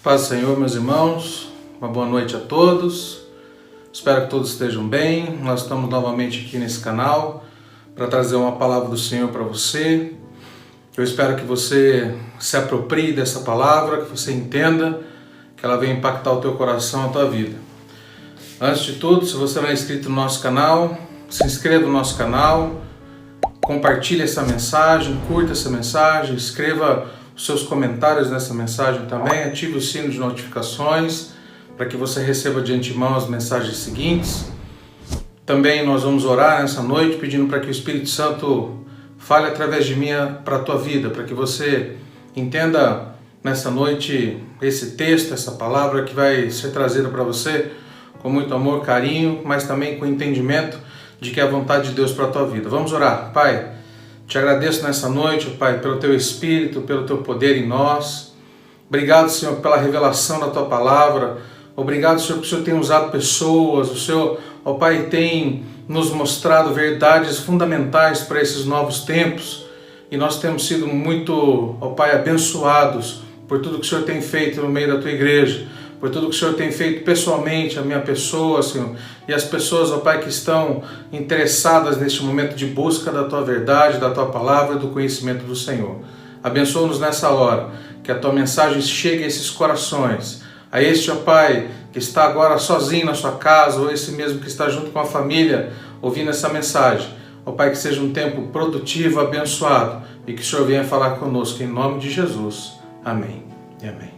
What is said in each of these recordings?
Paz do Senhor, meus irmãos, uma boa noite a todos, espero que todos estejam bem. Nós estamos novamente aqui nesse canal para trazer uma palavra do Senhor para você. Eu espero que você se aproprie dessa palavra, que você entenda, que ela venha impactar o teu coração, a tua vida. Antes de tudo, se você não é inscrito no nosso canal, se inscreva no nosso canal, compartilhe essa mensagem, curta essa mensagem, escreva os seus comentários nessa mensagem também, ative o sino de notificações para que você receba de antemão as mensagens seguintes. Também nós vamos orar nessa noite pedindo para que o Espírito Santo fale através de mim para a tua vida, para que você entenda nessa noite esse texto, essa palavra que vai ser trazida para você com muito amor, carinho, mas também com entendimento de que é a vontade de Deus para a tua vida. Vamos orar. Pai, te agradeço nessa noite, Pai, pelo Teu Espírito, pelo Teu poder em nós. Obrigado, Senhor, pela revelação da Tua palavra. Obrigado, Senhor, porque o Senhor tem usado pessoas. O Senhor, ó Pai, tem nos mostrado verdades fundamentais para esses novos tempos. E nós temos sido muito, ó Pai, abençoados por tudo que o Senhor tem feito no meio da Tua igreja, por tudo que o Senhor tem feito pessoalmente, a minha pessoa, Senhor, e as pessoas, ó Pai, que estão interessadas neste momento de busca da Tua verdade, da Tua palavra e do conhecimento do Senhor. Abençoa-nos nessa hora, que a Tua mensagem chegue a esses corações, a este, ó Pai, que está agora sozinho na sua casa, ou esse mesmo que está junto com a família, ouvindo essa mensagem. Ó Pai, que seja um tempo produtivo, abençoado, e que o Senhor venha falar conosco, em nome de Jesus. Amém e amém.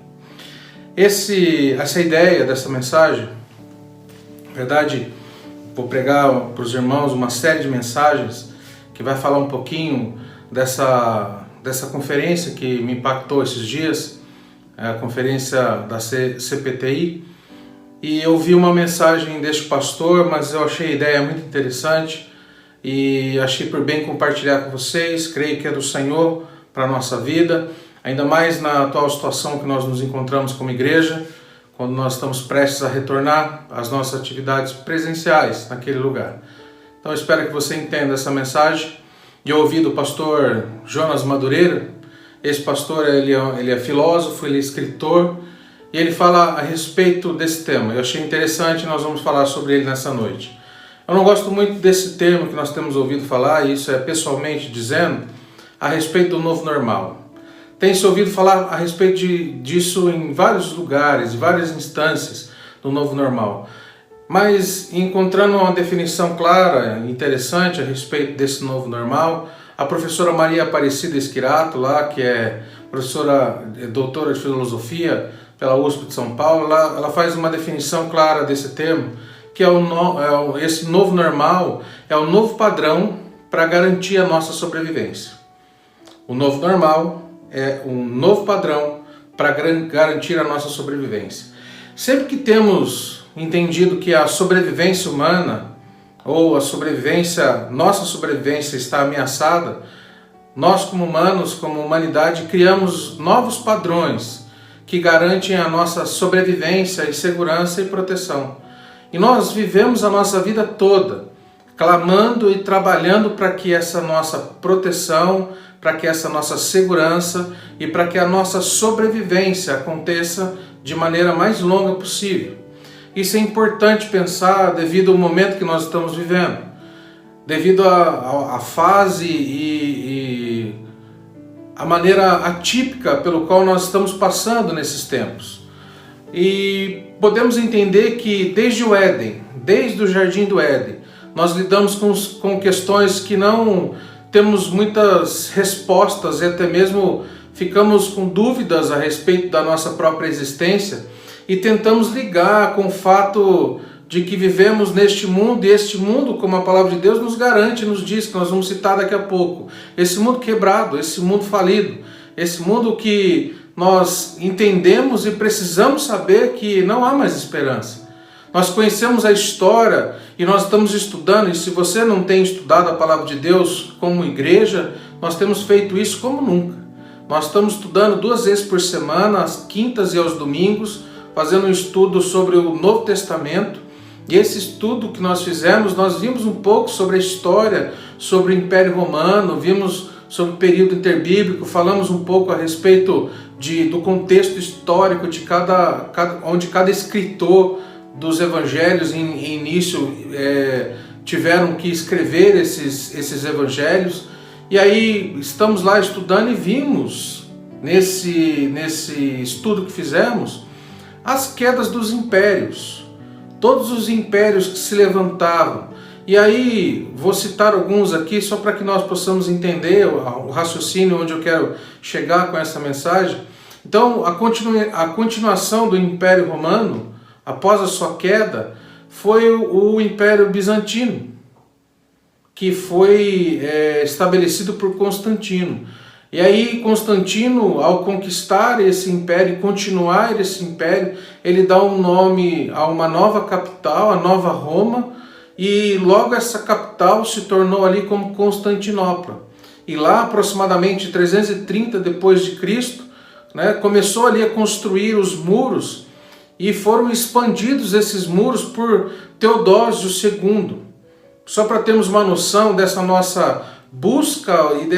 Essa ideia dessa mensagem, na verdade, vou pregar para os irmãos uma série de mensagens que vai falar um pouquinho dessa conferência que me impactou esses dias, a conferência da CPTI, e eu vi uma mensagem deste pastor, mas eu achei a ideia muito interessante e achei por bem compartilhar com vocês. Creio que é do Senhor para a nossa vida, ainda mais na atual situação que nós nos encontramos como igreja, quando nós estamos prestes a retornar às nossas atividades presenciais naquele lugar. Então eu espero que você entenda essa mensagem. Eu ouvi do pastor Jonas Madureira. Esse pastor ele é filósofo, ele é escritor, e ele fala a respeito desse tema. Eu achei interessante, nós vamos falar sobre ele nessa noite. Eu não gosto muito desse termo que nós temos ouvido falar, e isso é pessoalmente dizendo, a respeito do novo normal. Tem-se ouvido falar a respeito disso em vários lugares, em várias instâncias do novo normal. Mas encontrando uma definição clara, interessante a respeito desse novo normal, a professora Maria Aparecida Esquirato, lá, que é professora, doutora de filosofia pela USP de São Paulo, ela faz uma definição clara desse termo, que esse novo normal é o novo padrão para garantir a nossa sobrevivência. O novo normal é um novo padrão para garantir a nossa sobrevivência. Sempre que temos entendido que a sobrevivência humana ou nossa sobrevivência está ameaçada, nós como humanos, como humanidade, criamos novos padrões que garantem a nossa sobrevivência e segurança e proteção. E nós vivemos a nossa vida toda clamando e trabalhando para que essa nossa proteção, para que essa nossa segurança e para que a nossa sobrevivência aconteça de maneira mais longa possível. Isso é importante pensar devido ao momento que nós estamos vivendo, devido à fase e a maneira atípica pelo qual nós estamos passando nesses tempos. E podemos entender que desde o Éden, desde o Jardim do Éden, nós lidamos com questões que não temos muitas respostas e até mesmo ficamos com dúvidas a respeito da nossa própria existência e tentamos ligar com o fato de que vivemos neste mundo, e este mundo, como a palavra de Deus nos garante, nos diz, que nós vamos citar daqui a pouco, esse mundo quebrado, esse mundo falido, esse mundo que nós entendemos e precisamos saber que não há mais esperança. Nós conhecemos a história e nós estamos estudando, e se você não tem estudado a palavra de Deus como igreja, nós temos feito isso como nunca. Nós estamos estudando 2 vezes por semana, às quintas e aos domingos, fazendo um estudo sobre o Novo Testamento. E esse estudo que nós fizemos, nós vimos um pouco sobre a história, sobre o Império Romano, vimos sobre o período interbíblico, falamos um pouco a respeito do contexto histórico de onde cada escritor dos evangelhos em início tiveram que escrever esses evangelhos. E aí estamos lá estudando e vimos nesse estudo que fizemos as quedas dos impérios, todos os impérios que se levantavam. E aí vou citar alguns aqui só para que nós possamos entender o raciocínio onde eu quero chegar com essa mensagem. Então, a continuação do Império Romano, após a sua queda, foi o Império Bizantino, que foi estabelecido por Constantino. E aí Constantino, ao conquistar esse império e continuar esse império, ele dá um nome a uma nova capital, a Nova Roma, e logo essa capital se tornou ali como Constantinopla. E lá, aproximadamente 330 depois de Cristo, começou ali a construir os muros, e foram expandidos esses muros por Teodósio II. Só para termos uma noção dessa nossa busca e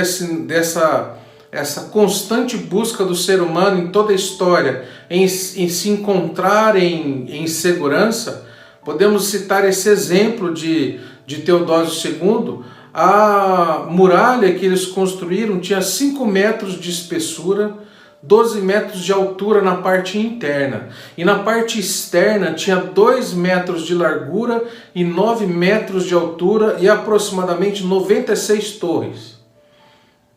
essa constante busca do ser humano em toda a história, em se encontrar em segurança, podemos citar esse exemplo de Teodósio II. A muralha que eles construíram tinha 5 metros de espessura, 12 metros de altura na parte interna. E na parte externa tinha 2 metros de largura e 9 metros de altura e aproximadamente 96 torres.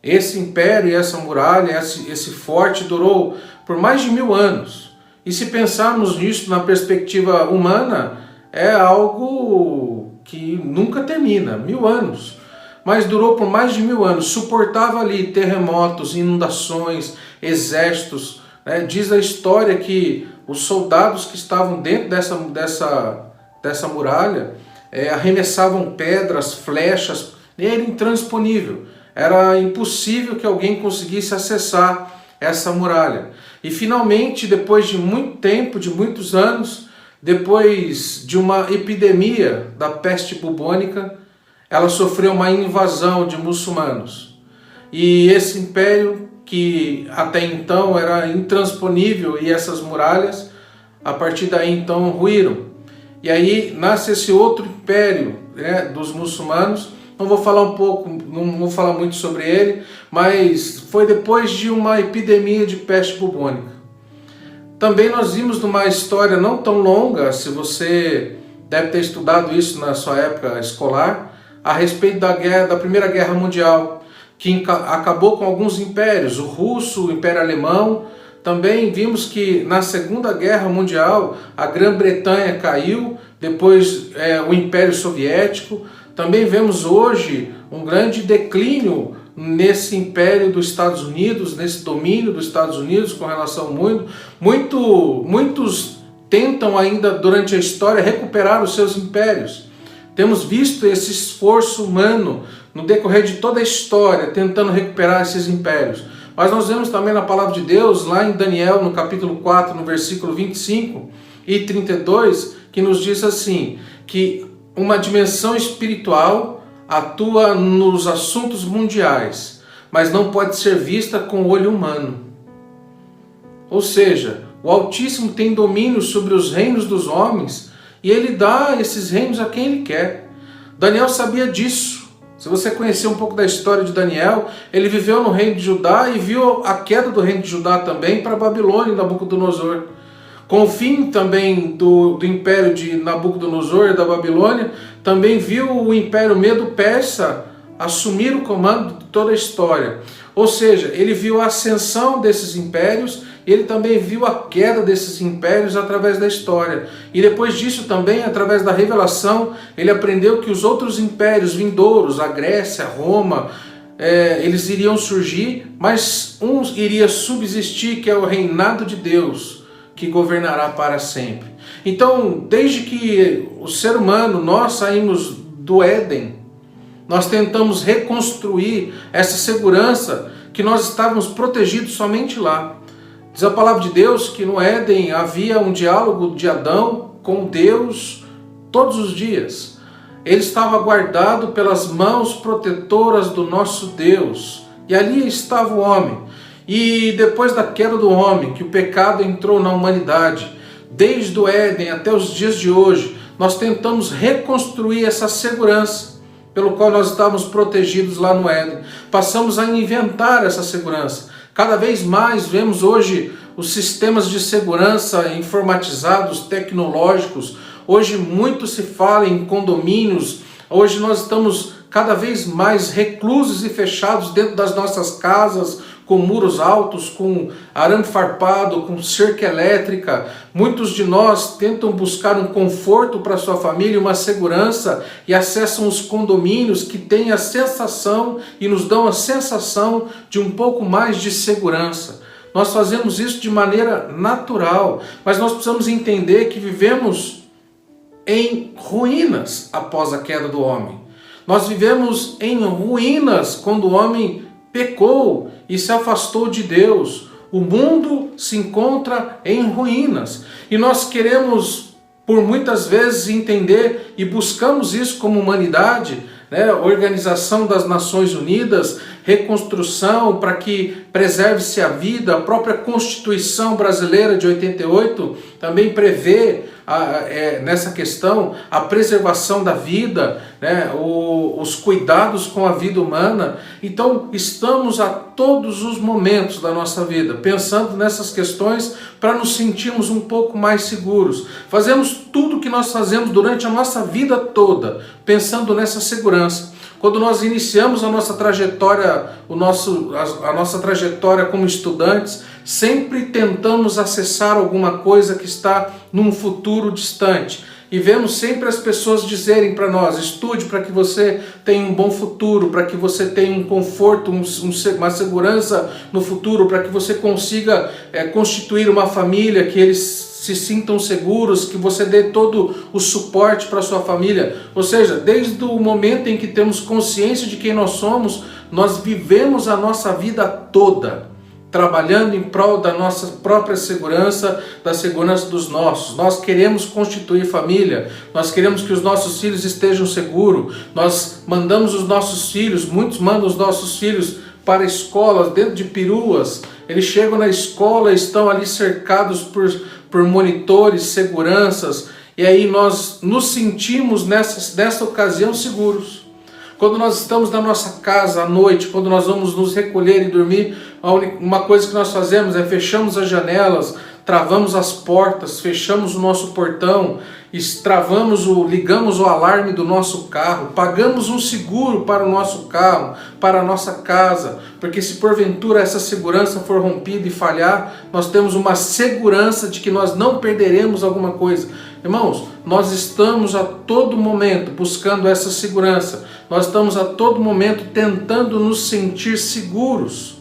Esse império e essa muralha, esse forte durou por mais de 1000 anos. E se pensarmos nisso na perspectiva humana, é algo que nunca termina, 1000 anos. Mas durou por mais de 1000 anos, suportava ali terremotos, inundações, exércitos. Diz a história que os soldados que estavam dentro dessa muralha arremessavam pedras, flechas, e era intransponível. Era impossível que alguém conseguisse acessar essa muralha. E finalmente, depois de muito tempo, de muitos anos, depois de uma epidemia da peste bubônica, ela sofreu uma invasão de muçulmanos. E esse império, que até então era intransponível, e essas muralhas, a partir daí então ruíram. E aí nasce esse outro império dos muçulmanos. Não vou falar muito sobre ele, mas foi depois de uma epidemia de peste bubônica. Também nós vimos numa história não tão longa, se você deve ter estudado isso na sua época escolar, a respeito da Primeira Guerra Mundial, que acabou com alguns impérios, o russo, o Império Alemão. Também vimos que na Segunda Guerra Mundial a Grã-Bretanha caiu, depois o Império Soviético. Também vemos hoje um grande declínio nesse império dos Estados Unidos, nesse domínio dos Estados Unidos com relação ao mundo. Muitos tentam ainda durante a história recuperar os seus impérios. Temos visto esse esforço humano no decorrer de toda a história, tentando recuperar esses impérios. Mas nós vemos também na palavra de Deus, lá em Daniel, no capítulo 4, no versículo 25 e 32, que nos diz assim, que uma dimensão espiritual atua nos assuntos mundiais, mas não pode ser vista com o olho humano. Ou seja, o Altíssimo tem domínio sobre os reinos dos homens e ele dá esses reinos a quem ele quer. Daniel sabia disso. Se você conhecer um pouco da história de Daniel, ele viveu no reino de Judá e viu a queda do reino de Judá também para a Babilônia, Nabucodonosor. Com o fim também do império de Nabucodonosor, da Babilônia, também viu o império medo-persa assumir o comando de toda a história. Ou seja, ele viu a ascensão desses impérios, ele também viu a queda desses impérios através da história. E depois disso também, através da revelação, ele aprendeu que os outros impérios vindouros, a Grécia, Roma, eles iriam surgir, mas um iria subsistir, que é o reinado de Deus, que governará para sempre. Então, desde que o ser humano, nós saímos do Éden, nós tentamos reconstruir essa segurança que nós estávamos protegidos somente lá. Diz a palavra de Deus que no Éden havia um diálogo de Adão com Deus todos os dias. Ele estava guardado pelas mãos protetoras do nosso Deus, e ali estava o homem. E depois da queda do homem, que o pecado entrou na humanidade, desde o Éden até os dias de hoje, nós tentamos reconstruir essa segurança pelo qual nós estávamos protegidos lá no Éden. Passamos a inventar essa segurança. Cada vez mais vemos hoje os sistemas de segurança informatizados, tecnológicos. Hoje muito se fala em condomínios. Hoje nós estamos cada vez mais reclusos e fechados dentro das nossas casas, com muros altos, com arame farpado, com cerca elétrica. Muitos de nós tentam buscar um conforto para sua família, uma segurança, e acessam os condomínios que têm a sensação e nos dão a sensação de um pouco mais de segurança. Nós fazemos isso de maneira natural, mas nós precisamos entender que vivemos em ruínas após a queda do homem. Nós vivemos em ruínas quando o homem pecou e se afastou de Deus. O mundo se encontra em ruínas. E nós queremos, por muitas vezes, entender e buscamos isso como humanidade, né? Organização das Nações Unidas, reconstrução para que preserve-se a vida. A própria Constituição brasileira de 88 também prevê nessa questão a preservação da vida, né? Os cuidados com a vida humana. Então estamos a todos os momentos da nossa vida pensando nessas questões para nos sentirmos um pouco mais seguros. Fazemos tudo o que nós fazemos durante a nossa vida toda pensando nessa segurança. Quando nós iniciamos a nossa trajetória, a nossa trajetória como estudantes, sempre tentamos acessar alguma coisa que está num futuro distante. E vemos sempre as pessoas dizerem para nós: estude para que você tenha um bom futuro, para que você tenha um conforto, uma segurança no futuro, para que você consiga constituir uma família, que eles se sintam seguros, que você dê todo o suporte para a sua família. Ou seja, desde o momento em que temos consciência de quem nós somos, nós vivemos a nossa vida toda trabalhando em prol da nossa própria segurança, da segurança dos nossos. Nós queremos constituir família, nós queremos que os nossos filhos estejam seguros, nós mandamos os nossos filhos, muitos mandam os nossos filhos para escolas, dentro de peruas. Eles chegam na escola, estão ali cercados por monitores, seguranças, e aí nós nos sentimos nessa ocasião seguros. Quando nós estamos na nossa casa à noite, quando nós vamos nos recolher e dormir, uma coisa que nós fazemos é fechamos as janelas, travamos as portas, fechamos o nosso portão, ligamos o alarme do nosso carro, pagamos um seguro para o nosso carro, para a nossa casa, porque se porventura essa segurança for rompida e falhar, nós temos uma segurança de que nós não perderemos alguma coisa. Irmãos, nós estamos a todo momento buscando essa segurança, nós estamos a todo momento tentando nos sentir seguros.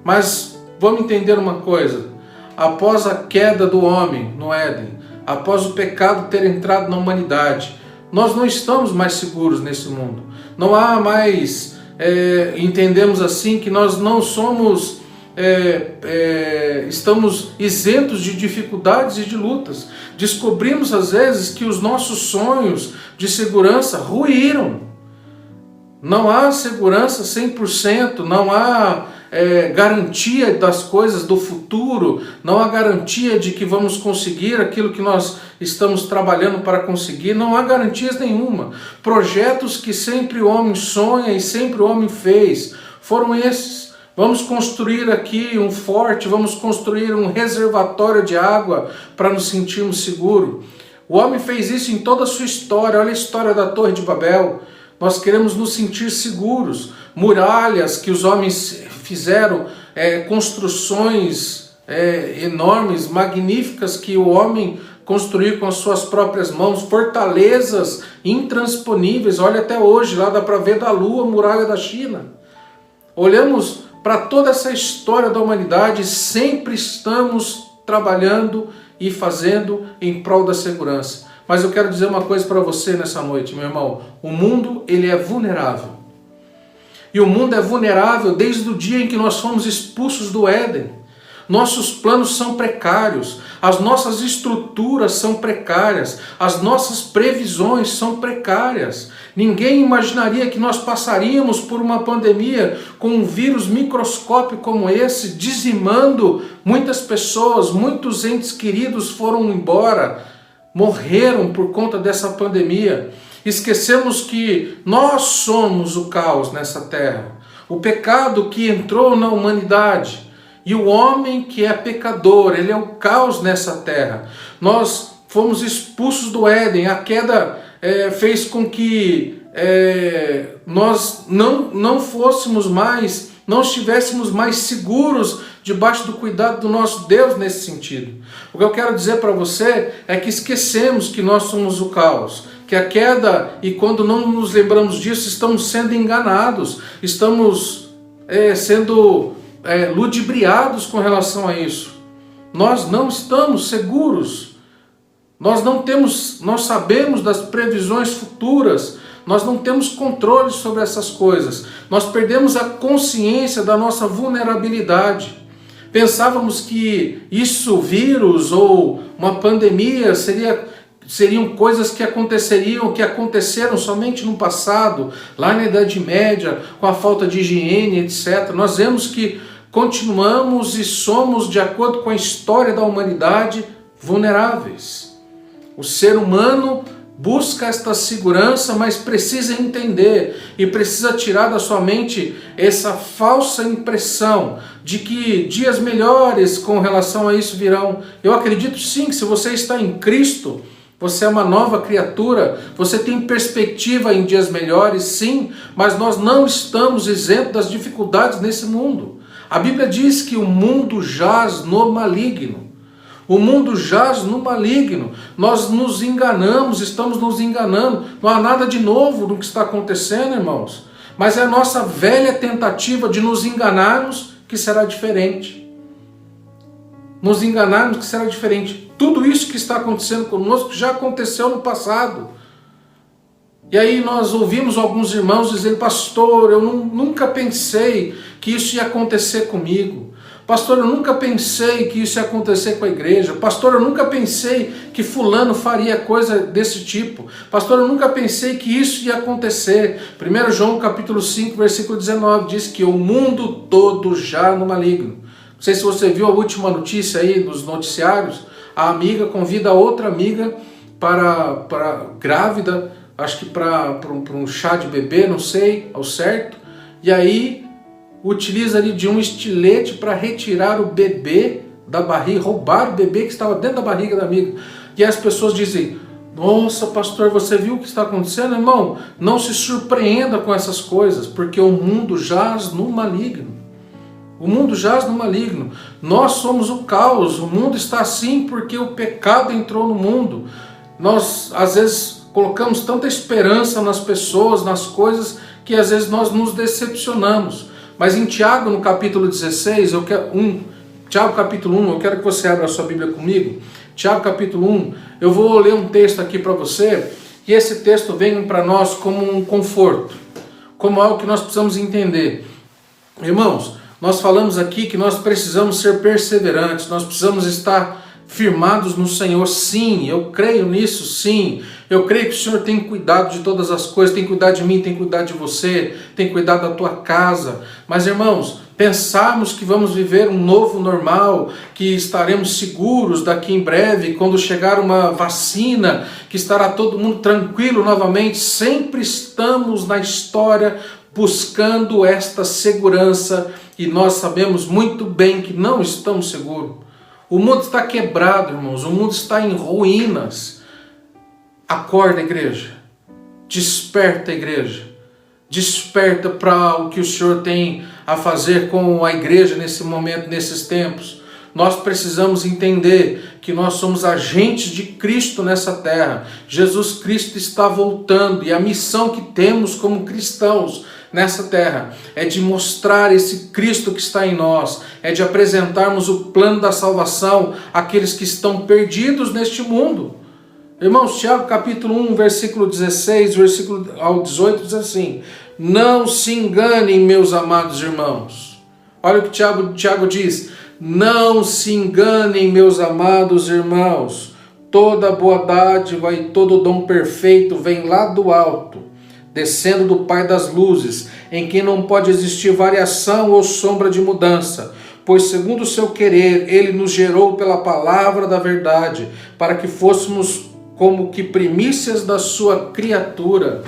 Mas vamos entender uma coisa: após a queda do homem no Éden, após o pecado ter entrado na humanidade, nós não estamos mais seguros nesse mundo. Não há mais, entendemos assim, que nós não somos, estamos isentos de dificuldades e de lutas. Descobrimos às vezes que os nossos sonhos de segurança ruíram. Não há segurança 100%, não há garantia das coisas do futuro, não há garantia de que vamos conseguir aquilo que nós estamos trabalhando para conseguir, não há garantias nenhuma. Projetos que sempre o homem sonha e sempre o homem fez foram esses. Vamos construir aqui um forte, vamos construir um reservatório de água para nos sentirmos seguros. O homem fez isso em toda a sua história. Olha a história da Torre de Babel. Nós queremos nos sentir seguros. Muralhas que os homens fizeram, construções enormes, magníficas, que o homem construiu com as suas próprias mãos, fortalezas intransponíveis. Olha, até hoje, lá dá para ver da Lua, a muralha da China. Olhamos para toda essa história da humanidade, sempre estamos trabalhando e fazendo em prol da segurança. Mas eu quero dizer uma coisa para você nessa noite, meu irmão. O mundo, ele é vulnerável. E o mundo é vulnerável desde o dia em que nós fomos expulsos do Éden. Nossos planos são precários, as nossas estruturas são precárias, as nossas previsões são precárias. Ninguém imaginaria que nós passaríamos por uma pandemia com um vírus microscópico como esse, dizimando muitas pessoas, muitos entes queridos foram embora, morreram por conta dessa pandemia. Esquecemos que nós somos o caos nessa terra, o pecado que entrou na humanidade. E o homem que é pecador, ele é o caos nessa terra. Nós fomos expulsos do Éden, a queda fez com que nós não fôssemos mais, não estivéssemos mais seguros debaixo do cuidado do nosso Deus nesse sentido. O que eu quero dizer para você é que esquecemos que nós somos o caos, que a queda, e quando não nos lembramos disso, estamos sendo enganados, estamos sendo ludibriados com relação a isso. Nós não estamos seguros, nós sabemos das previsões futuras, nós não temos controle sobre essas coisas, nós perdemos a consciência da nossa vulnerabilidade. Pensávamos que vírus ou uma pandemia seriam coisas que aconteceram somente no passado, lá na Idade Média, com a falta de higiene, etc. Nós vemos que continuamos e somos, de acordo com a história da humanidade, vulneráveis. O ser humano busca esta segurança, mas precisa entender e precisa tirar da sua mente essa falsa impressão de que dias melhores com relação a isso virão. Eu acredito sim que se você está em Cristo, você é uma nova criatura, você tem perspectiva em dias melhores, sim, mas nós não estamos isentos das dificuldades nesse mundo. A Bíblia diz que o mundo jaz no maligno. O mundo jaz no maligno. Nós nos enganamos, estamos nos enganando. Não há nada de novo no que está acontecendo, irmãos. Mas é a nossa velha tentativa de nos enganarmos que será diferente. Nos enganarmos que será diferente. Tudo isso que está acontecendo conosco já aconteceu no passado. E aí nós ouvimos alguns irmãos dizendo: pastor, eu nunca pensei que isso ia acontecer comigo. Pastor, eu nunca pensei que isso ia acontecer com a igreja. Pastor, eu nunca pensei que fulano faria coisa desse tipo. Pastor, eu nunca pensei que isso ia acontecer. 1 João capítulo 5, versículo 19, diz que o mundo todo já no maligno. Não sei se você viu a última notícia aí dos noticiários. A amiga convida a outra amiga para grávida, acho que para um chá de bebê, não sei ao certo. E aí utiliza ali de um estilete para retirar o bebê da barriga, roubar o bebê que estava dentro da barriga da amiga. E as pessoas dizem: nossa, pastor, você viu o que está acontecendo? Irmão, não se surpreenda com essas coisas, porque o mundo jaz no maligno. O mundo jaz no maligno. Nós somos o caos. O mundo está assim porque o pecado entrou no mundo. Nós, às vezes, colocamos tanta esperança nas pessoas, nas coisas, que às vezes nós nos decepcionamos. Mas em Tiago, no capítulo 16, Tiago capítulo 1, eu quero que você abra a sua Bíblia comigo. Tiago capítulo 1, eu vou ler um texto aqui para você, e esse texto vem para nós como um conforto, como algo que nós precisamos entender. Irmãos, nós falamos aqui que nós precisamos ser perseverantes, nós precisamos estar firmados no Senhor, sim, eu creio nisso, sim. Eu creio que o Senhor tem cuidado de todas as coisas, tem cuidado de mim, tem cuidado de você, tem cuidado da tua casa. Mas, irmãos, pensarmos que vamos viver um novo normal, que estaremos seguros daqui em breve, quando chegar uma vacina, que estará todo mundo tranquilo novamente, sempre estamos na história buscando esta segurança e nós sabemos muito bem que não estamos seguros. O mundo está quebrado, irmãos, o mundo está em ruínas. Acorda, igreja. Desperta, igreja. Desperta para o que o Senhor tem a fazer com a igreja nesse momento, nesses tempos. Nós precisamos entender que nós somos agentes de Cristo nessa terra. Jesus Cristo está voltando e a missão que temos como cristãos nessa terra é de mostrar esse Cristo que está em nós, é de apresentarmos o plano da salvação àqueles que estão perdidos neste mundo. Irmãos, Tiago capítulo 1, versículo 16, versículo ao 18 diz assim: não se enganem, meus amados irmãos. Olha o que Tiago diz: Não se enganem, meus amados irmãos. Toda boa dádiva e todo dom perfeito vem lá do alto, descendo do Pai das luzes, em quem não pode existir variação ou sombra de mudança, pois segundo o seu querer, ele nos gerou pela palavra da verdade, para que fôssemos como que primícias da sua criatura.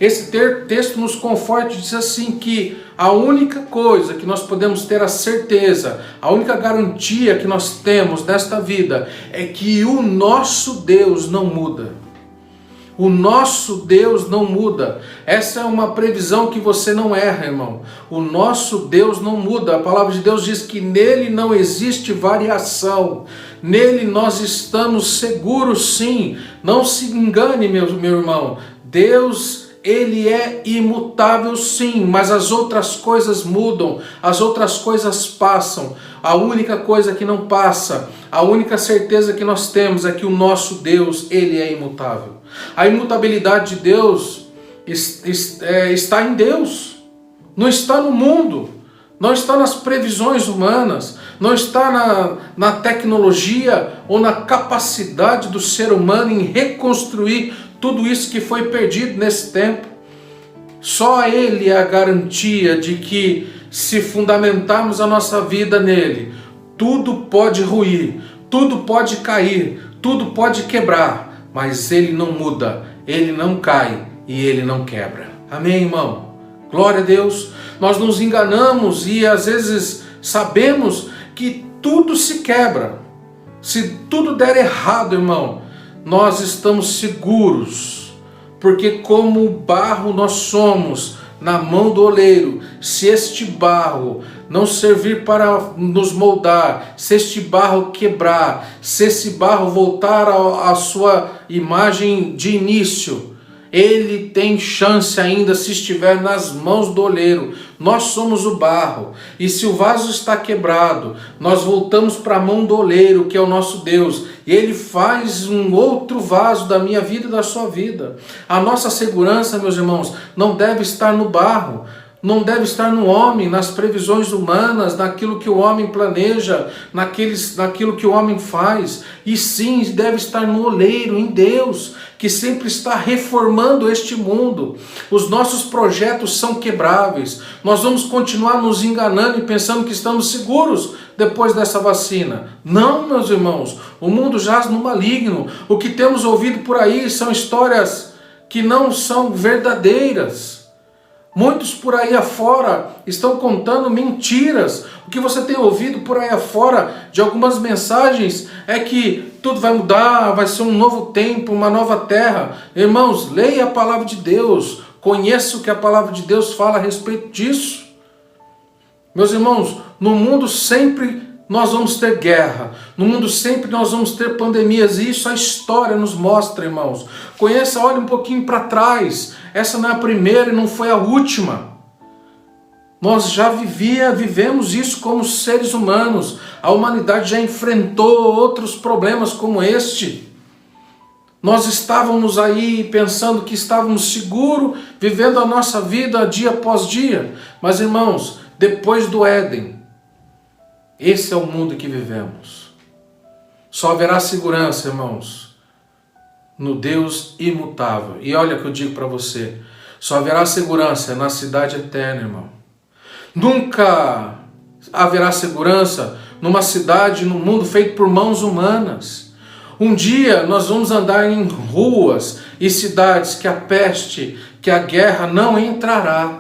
Esse texto nos conforta e diz assim que a única coisa que nós podemos ter a certeza, a única garantia que nós temos nesta vida é que o nosso Deus não muda. O nosso Deus não muda. Essa é uma previsão que você não erra, irmão. O nosso Deus não muda. A palavra de Deus diz que nele não existe variação. Nele nós estamos seguros, sim. Não se engane, meu irmão. Deus, ele é imutável, sim, mas as outras coisas mudam, as outras coisas passam. A única coisa que não passa, a única certeza que nós temos é que o nosso Deus, ele é imutável. A imutabilidade de Deus está em Deus, não está no mundo, não está nas previsões humanas, não está na tecnologia ou na capacidade do ser humano em reconstruir tudo isso que foi perdido nesse tempo. Só Ele é a garantia de que, se fundamentarmos a nossa vida nele, tudo pode ruir, tudo pode cair, tudo pode quebrar, mas Ele não muda, Ele não cai e Ele não quebra. Amém, irmão? Glória a Deus. Nós nos enganamos e às vezes sabemos que tudo se quebra. Se tudo der errado, irmão, nós estamos seguros, porque como barro nós somos na mão do oleiro. Se este barro não servir para nos moldar, se este barro quebrar, se esse barro voltar à sua imagem de início, ele tem chance ainda se estiver nas mãos do oleiro. Nós somos o barro, e se o vaso está quebrado, nós voltamos para a mão do oleiro, que é o nosso Deus, e ele faz um outro vaso da minha vida e da sua vida. A nossa segurança, meus irmãos, não deve estar no barro, não deve estar no homem, nas previsões humanas, naquilo que o homem planeja, naquilo que o homem faz, e sim deve estar no oleiro, em Deus, que sempre está reformando este mundo. Os nossos projetos são quebráveis. Nós vamos continuar nos enganando e pensando que estamos seguros depois dessa vacina. Não, meus irmãos, o mundo jaz no maligno. O que temos ouvido por aí são histórias que não são verdadeiras. Muitos por aí afora estão contando mentiras. O que você tem ouvido por aí afora de algumas mensagens é que tudo vai mudar, vai ser um novo tempo, uma nova terra. Irmãos, leia a palavra de Deus, conheça o que a palavra de Deus fala a respeito disso. Meus irmãos, no mundo sempre nós vamos ter guerra, no mundo sempre nós vamos ter pandemias, e isso a história nos mostra, irmãos. Conheça, olhe um pouquinho para trás, essa não é a primeira e não foi a última. Nós já vivemos isso como seres humanos, a humanidade já enfrentou outros problemas como este. Nós estávamos aí pensando que estávamos seguros, vivendo a nossa vida dia após dia, mas irmãos, depois do Éden, esse é o mundo que vivemos. Só haverá segurança, irmãos, no Deus imutável. E olha o que eu digo para você, só haverá segurança na cidade eterna, irmão. Nunca haverá segurança numa cidade, num mundo feito por mãos humanas. Um dia nós vamos andar em ruas e cidades que a peste, que a guerra não entrará.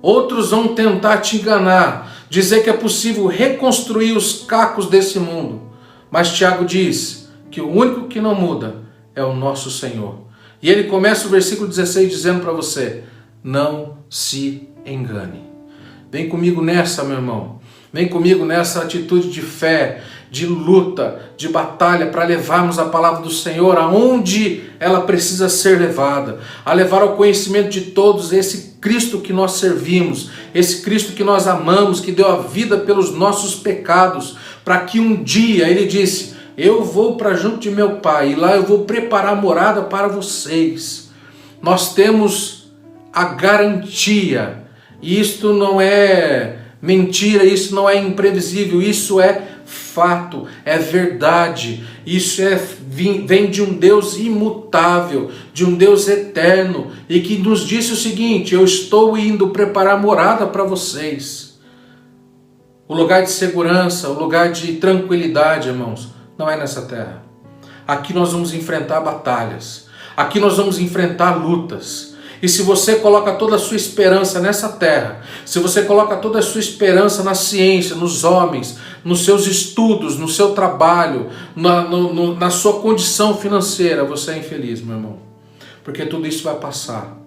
Outros vão tentar te enganar, dizer que é possível reconstruir os cacos desse mundo. Mas Tiago diz que o único que não muda é o nosso Senhor. E ele começa o versículo 16 dizendo para você, não se engane. Vem comigo nessa, meu irmão. Vem comigo nessa atitude de fé, de luta, de batalha, para levarmos a palavra do Senhor aonde ela precisa ser levada, a levar ao conhecimento de todos esse Cristo que nós servimos, esse Cristo que nós amamos, que deu a vida pelos nossos pecados, para que um dia, ele disse, eu vou para junto de meu Pai, e lá eu vou preparar morada para vocês. Nós temos a garantia, e isto não é mentira, isso não é imprevisível, isso é fato, é verdade, isso vem de um Deus imutável, de um Deus eterno, e que nos disse o seguinte: eu estou indo preparar morada para vocês. O lugar de segurança, o lugar de tranquilidade, irmãos, não é nessa terra. Aqui nós vamos enfrentar batalhas, aqui nós vamos enfrentar lutas. E se você coloca toda a sua esperança nessa terra, se você coloca toda a sua esperança na ciência, nos homens, nos seus estudos, no seu trabalho, na sua condição financeira, você é infeliz, meu irmão. Porque tudo isso vai passar,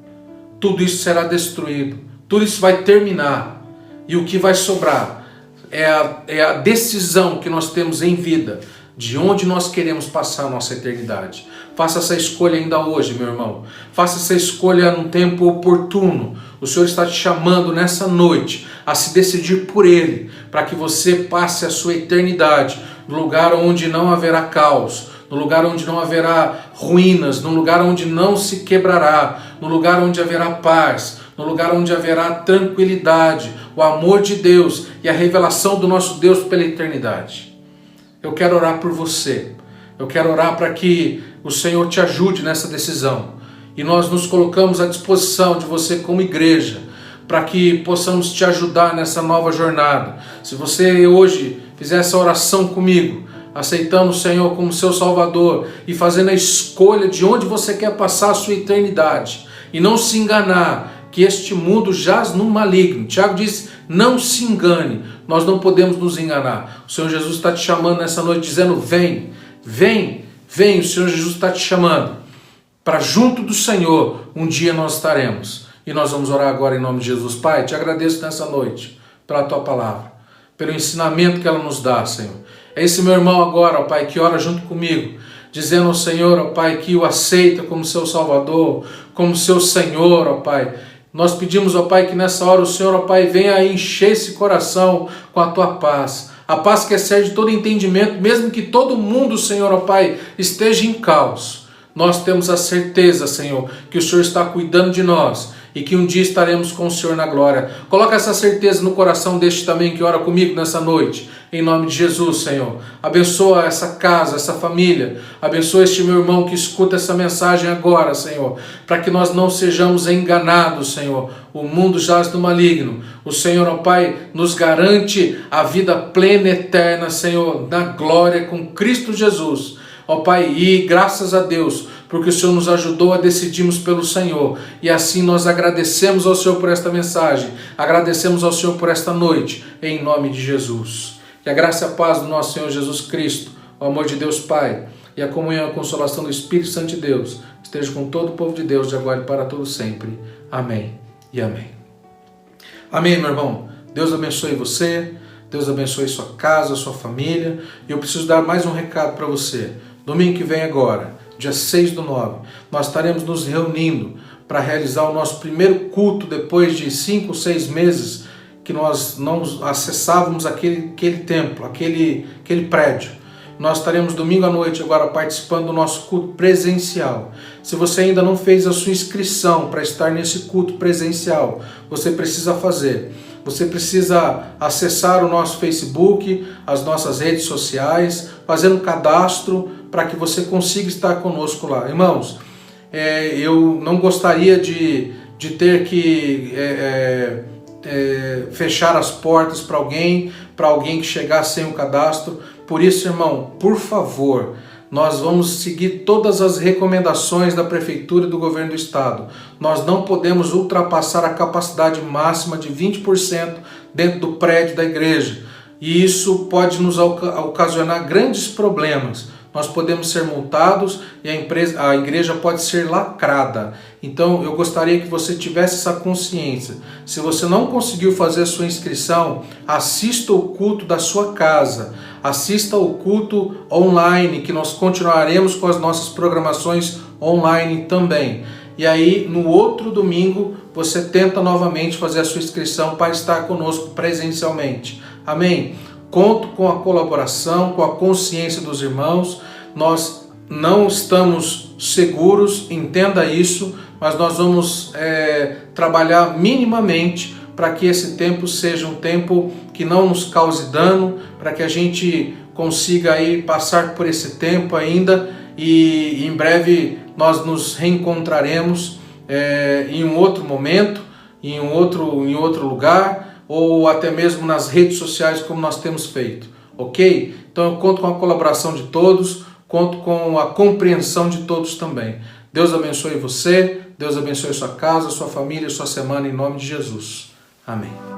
tudo isso será destruído, tudo isso vai terminar. E o que vai sobrar é a decisão que nós temos em vida, de onde nós queremos passar a nossa eternidade. Faça essa escolha ainda hoje, meu irmão. Faça essa escolha num tempo oportuno. O Senhor está te chamando nessa noite a se decidir por Ele, para que você passe a sua eternidade no lugar onde não haverá caos, no lugar onde não haverá ruínas, no lugar onde não se quebrará, no lugar onde haverá paz, no lugar onde haverá tranquilidade, o amor de Deus e a revelação do nosso Deus pela eternidade. Eu quero orar por você. Eu quero orar para que o Senhor te ajude nessa decisão. E nós nos colocamos à disposição de você como igreja, para que possamos te ajudar nessa nova jornada. Se você hoje fizer essa oração comigo, aceitando o Senhor como seu Salvador e fazendo a escolha de onde você quer passar a sua eternidade, e não se enganar que este mundo jaz no maligno. Tiago diz: não se engane, nós não podemos nos enganar. O Senhor Jesus está te chamando nessa noite, dizendo: vem, vem, vem. O Senhor Jesus está te chamando para junto do Senhor. Um dia nós estaremos. E nós vamos orar agora em nome de Jesus. Pai, te agradeço nessa noite pela tua palavra, pelo ensinamento que ela nos dá, Senhor. É esse meu irmão agora, ó Pai, que ora junto comigo, dizendo ao Senhor, ó Pai, que o aceita como seu Salvador, como seu Senhor, ó Pai. Nós pedimos, ó Pai, que nessa hora o Senhor, ó Pai, venha encher esse coração com a tua paz. A paz que excede todo entendimento, mesmo que todo mundo, Senhor, ó Pai, esteja em caos. Nós temos a certeza, Senhor, que o Senhor está cuidando de nós e que um dia estaremos com o Senhor na glória. Coloca essa certeza no coração deste também que ora comigo nessa noite. Em nome de Jesus, Senhor. Abençoa essa casa, essa família. Abençoa este meu irmão que escuta essa mensagem agora, Senhor. Para que nós não sejamos enganados, Senhor. O mundo jaz do maligno. O Senhor, ó Pai, nos garante a vida plena, eterna, Senhor, na glória com Cristo Jesus. Ó Pai, e graças a Deus, porque o Senhor nos ajudou a decidirmos pelo Senhor. E assim nós agradecemos ao Senhor por esta mensagem. Agradecemos ao Senhor por esta noite, em nome de Jesus. Que a graça e a paz do nosso Senhor Jesus Cristo, o amor de Deus Pai e a comunhão e a consolação do Espírito Santo de Deus esteja com todo o povo de Deus de agora e para todo sempre. Amém e amém. Amém, meu irmão. Deus abençoe você, Deus abençoe sua casa, sua família. E eu preciso dar mais um recado para você. Domingo que vem agora, dia 6/9, nós estaremos nos reunindo para realizar o nosso primeiro culto depois de 5 ou 6 meses que nós não acessávamos aquele templo, aquele prédio. Nós estaremos domingo à noite agora participando do nosso culto presencial. Se você ainda não fez a sua inscrição para estar nesse culto presencial, você precisa fazer. Você precisa acessar o nosso Facebook, as nossas redes sociais, fazer um cadastro para que você consiga estar conosco lá. Irmãos, eu não gostaria de ter que fechar as portas para alguém que chegar sem o cadastro. Por isso, irmão, por favor, nós vamos seguir todas as recomendações da Prefeitura e do Governo do Estado. Nós não podemos ultrapassar a capacidade máxima de 20% dentro do prédio da igreja. E isso pode nos ocasionar grandes problemas. Nós podemos ser multados e a igreja pode ser lacrada. Então eu gostaria que você tivesse essa consciência. Se você não conseguiu fazer a sua inscrição, assista o culto da sua casa. Assista o culto online, que nós continuaremos com as nossas programações online também. E aí, no outro domingo, você tenta novamente fazer a sua inscrição para estar conosco presencialmente. Amém? Conto com a colaboração, com a consciência dos irmãos. Nós não estamos seguros, entenda isso, mas nós vamos trabalhar minimamente para que esse tempo seja um tempo que não nos cause dano, para que a gente consiga aí passar por esse tempo ainda e em breve nós nos reencontraremos em um outro momento, em outro lugar, ou até mesmo nas redes sociais como nós temos feito, ok? Então eu conto com a colaboração de todos, conto com a compreensão de todos também. Deus abençoe você, Deus abençoe sua casa, sua família, sua semana, em nome de Jesus. Amém.